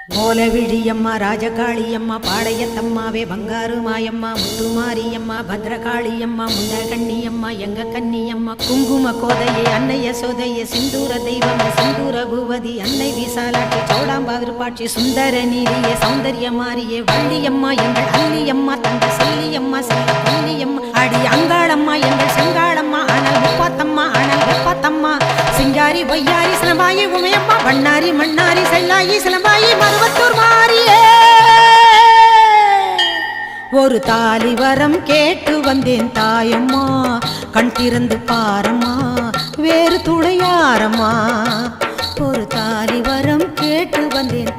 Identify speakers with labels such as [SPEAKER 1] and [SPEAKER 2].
[SPEAKER 1] மூலவிழியம்மா ராஜகாளியம்மா பாளையத்தம்மாவே பங்காரு மாயம்மா முத்துமாரியம்மா பத்ரகாளியம்மா முண்டகண்ணியம்மா எங்க கன்னியம்மா குங்கும கோதையே அன்னைய சோதையே சிந்தூர தெய்வமே சிந்தூர பூவதி அன்னை விசாலாட்சி சௌடாம்பாவிருப்பாட்சி சுந்தர நீதியே சௌந்தர்ய மாரியே வள்ளியம்மா எங்கள் அல்லியம்மா தங்க செல்லியம்மா செல்ல கன்னியம்மா அடி அங்காளம்மா எங்கள் செங்காளம்மா அனல் முப்பாத்தம்மா அனல் வெப்பாத்தம்மா சிங்காரி பொய்யாரி சிலம்பாயி உமையம்மா வண்ணாரி மண்ணாரி செல்லாயி சிலம்பாயி மருவத்தூர் மாரியே ஒரு தாலி வரம் கேட்டு வந்தேன் தாயம்மா கண் திறந்து பாரம்மா வேறு துணையாரம்மா ஒரு தாலி வரம் கேட்டு வந்தேன்